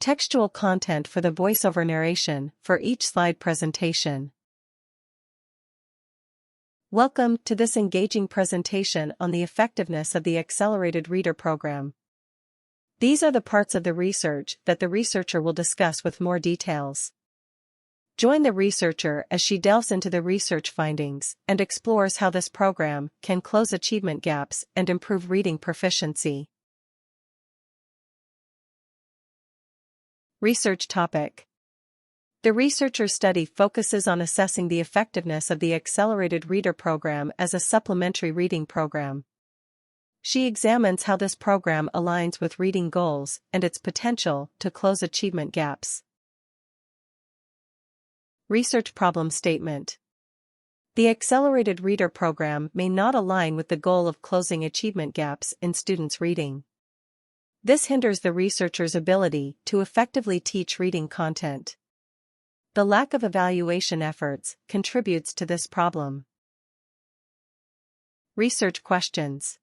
Textual content for the voiceover narration for each slide presentation. Welcome to this engaging presentation on the effectiveness of the Accelerated Reader Program. These are the parts of the research that the researcher will discuss with more details. Join the researcher as she delves into the research findings and explores how this program can close achievement gaps and improve reading proficiency. Research topic. The researcher's study focuses on assessing the effectiveness of the Accelerated Reader Program as a supplementary reading program. She examines how this program aligns with reading goals and its potential to close achievement gaps. Research problem statement. The Accelerated Reader Program may not align with the goal of closing achievement gaps in students' reading. This hinders the researcher's ability to effectively teach reading content. The lack of evaluation efforts contributes to this problem. Research questions.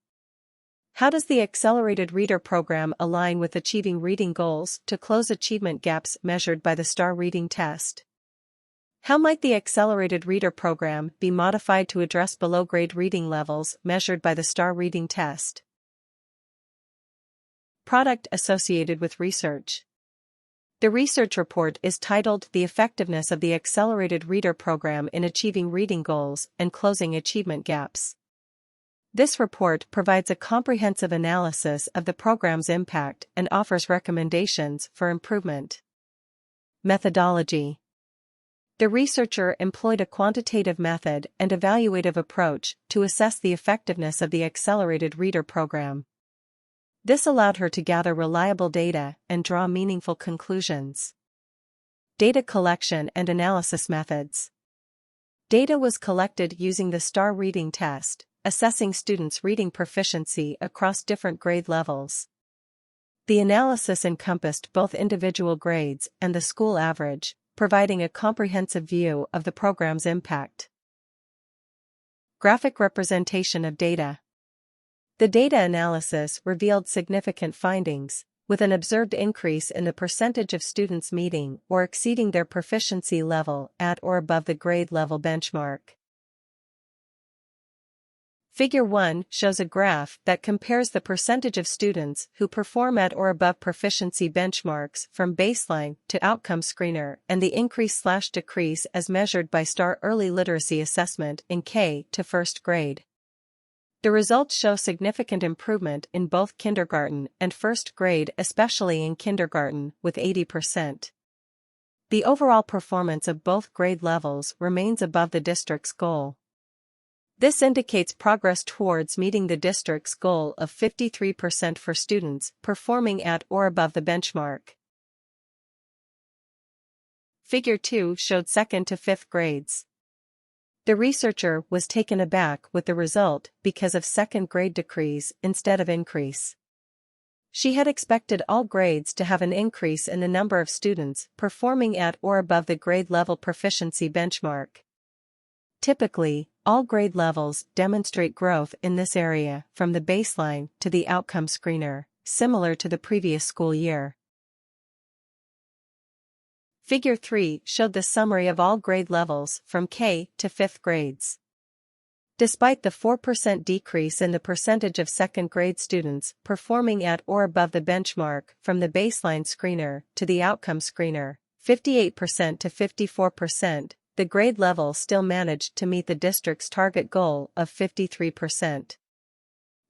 How does the Accelerated Reader Program align with achieving reading goals to close achievement gaps measured by the STAR reading test? How might the Accelerated Reader Program be modified to address below-grade reading levels measured by the STAR reading test? Product associated with research. The research report is titled The Effectiveness of the Accelerated Reader Program in Achieving Reading Goals and Closing Achievement Gaps. This report provides a comprehensive analysis of the program's impact and offers recommendations for improvement. Methodology. The researcher employed a quantitative method and evaluative approach to assess the effectiveness of the Accelerated Reader Program. This allowed her to gather reliable data and draw meaningful conclusions. Data collection and analysis methods. Data was collected using the STAR reading test, assessing students' reading proficiency across different grade levels. The analysis encompassed both individual grades and the school average, providing a comprehensive view of the program's impact. Graphic representation of data. The data analysis revealed significant findings, with an observed increase in the percentage of students meeting or exceeding their proficiency level at or above the grade level benchmark. Figure 1 shows a graph that compares the percentage of students who perform at or above proficiency benchmarks from baseline to outcome screener and the increase/decrease as measured by STAR Early Literacy Assessment in K to first grade. The results show significant improvement in both kindergarten and first grade, especially in kindergarten, with 80%. The overall performance of both grade levels remains above the district's goal. This indicates progress towards meeting the district's goal of 53% for students performing at or above the benchmark. Figure 2 showed 2nd to 5th grades. The researcher was taken aback with the result because of 2nd grade decrease instead of increase. She had expected all grades to have an increase in the number of students performing at or above the grade level proficiency benchmark. Typically, all grade levels demonstrate growth in this area from the baseline to the outcome screener, similar to the previous school year. Figure 3 showed the summary of all grade levels from K to 5th grades. Despite the 4% decrease in the percentage of 2nd grade students performing at or above the benchmark from the baseline screener to the outcome screener, 58% to 54%, the grade level still managed to meet the district's target goal of 53%.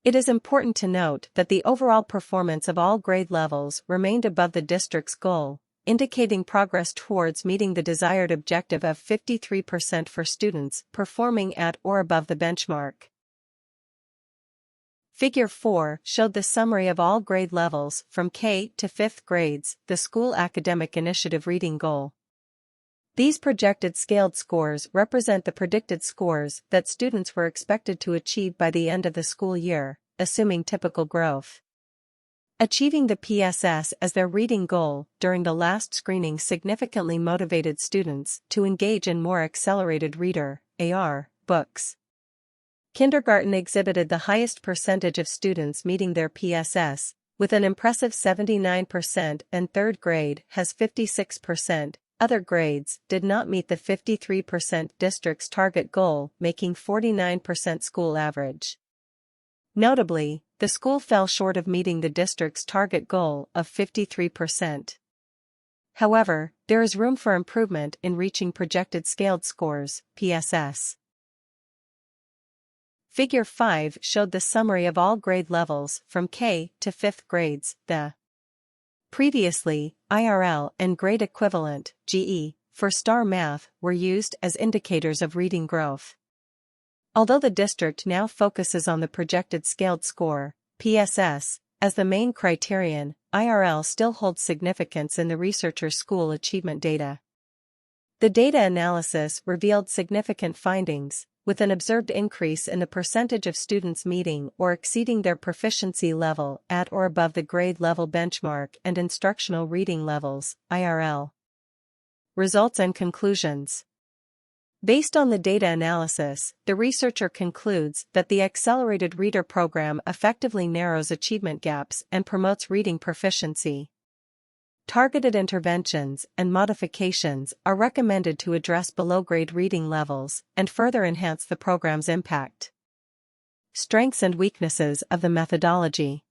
It is important to note that the overall performance of all grade levels remained above the district's goal, indicating progress towards meeting the desired objective of 53% for students performing at or above the benchmark. Figure 4 showed the summary of all grade levels from K to 5th grades, the school academic initiative reading goal. These projected scaled scores represent the predicted scores that students were expected to achieve by the end of the school year, assuming typical growth. Achieving the PSS as their reading goal during the last screening significantly motivated students to engage in more accelerated reader (AR) books. Kindergarten exhibited the highest percentage of students meeting their PSS, with an impressive 79%, and third grade has 56%. Other grades did not meet the 53% district's target goal, making 49% school average. Notably, the school fell short of meeting the district's target goal of 53%. However, there is room for improvement in reaching projected scaled scores, PSS. Figure 5 showed the summary of all grade levels from K to 5th grades. Previously, IRL and grade equivalent, GE, for STAR Math were used as indicators of reading growth. Although the district now focuses on the projected scaled score, PSS, as the main criterion, IRL still holds significance in the researcher's school achievement data. The data analysis revealed significant findings, with an observed increase in the percentage of students meeting or exceeding their proficiency level at or above the grade level benchmark and instructional reading levels, IRL. Results and conclusions. Based on the data analysis, the researcher concludes that the Accelerated Reader Program effectively narrows achievement gaps and promotes reading proficiency. Targeted interventions and modifications are recommended to address below-grade reading levels and further enhance the program's impact. Strengths and weaknesses of the methodology.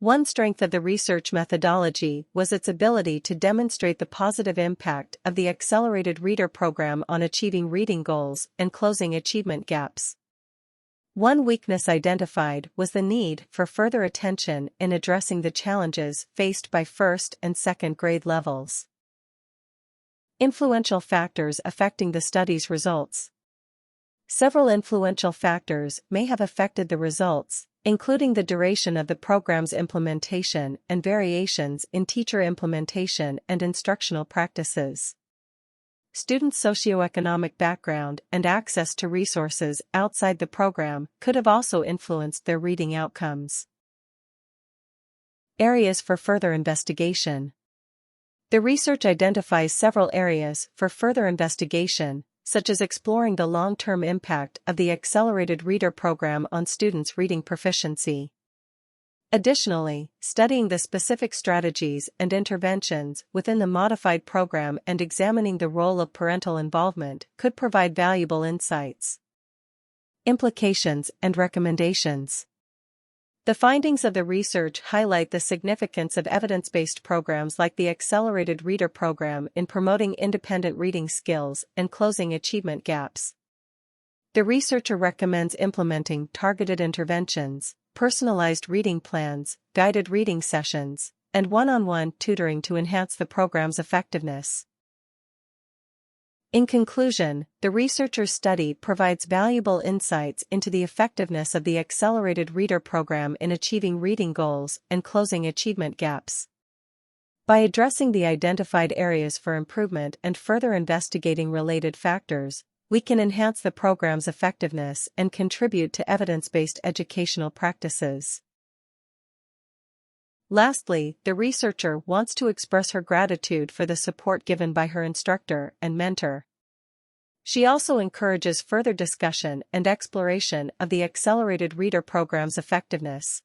One strength of the research methodology was its ability to demonstrate the positive impact of the Accelerated Reader Program on achieving reading goals and closing achievement gaps. One weakness identified was the need for further attention in addressing the challenges faced by first and second grade levels. Influential factors affecting the study's results. Several influential factors may have affected the results, including the duration of the program's implementation and variations in teacher implementation and instructional practices. Students' socioeconomic background and access to resources outside the program could have also influenced their reading outcomes. Areas for further investigation. The research identifies several areas for further investigation, such as exploring the long-term impact of the Accelerated Reader Program on students' reading proficiency. Additionally, studying the specific strategies and interventions within the modified program and examining the role of parental involvement could provide valuable insights. Implications and recommendations. The findings of the research highlight the significance of evidence-based programs like the Accelerated Reader Program in promoting independent reading skills and closing achievement gaps. The researcher recommends implementing targeted interventions, personalized reading plans, guided reading sessions, and one-on-one tutoring to enhance the program's effectiveness. In conclusion, the researcher's study provides valuable insights into the effectiveness of the Accelerated Reader Program in achieving reading goals and closing achievement gaps. By addressing the identified areas for improvement and further investigating related factors, we can enhance the program's effectiveness and contribute to evidence-based educational practices. Lastly, the researcher wants to express her gratitude for the support given by her instructor and mentor. She also encourages further discussion and exploration of the Accelerated Reader Program's effectiveness.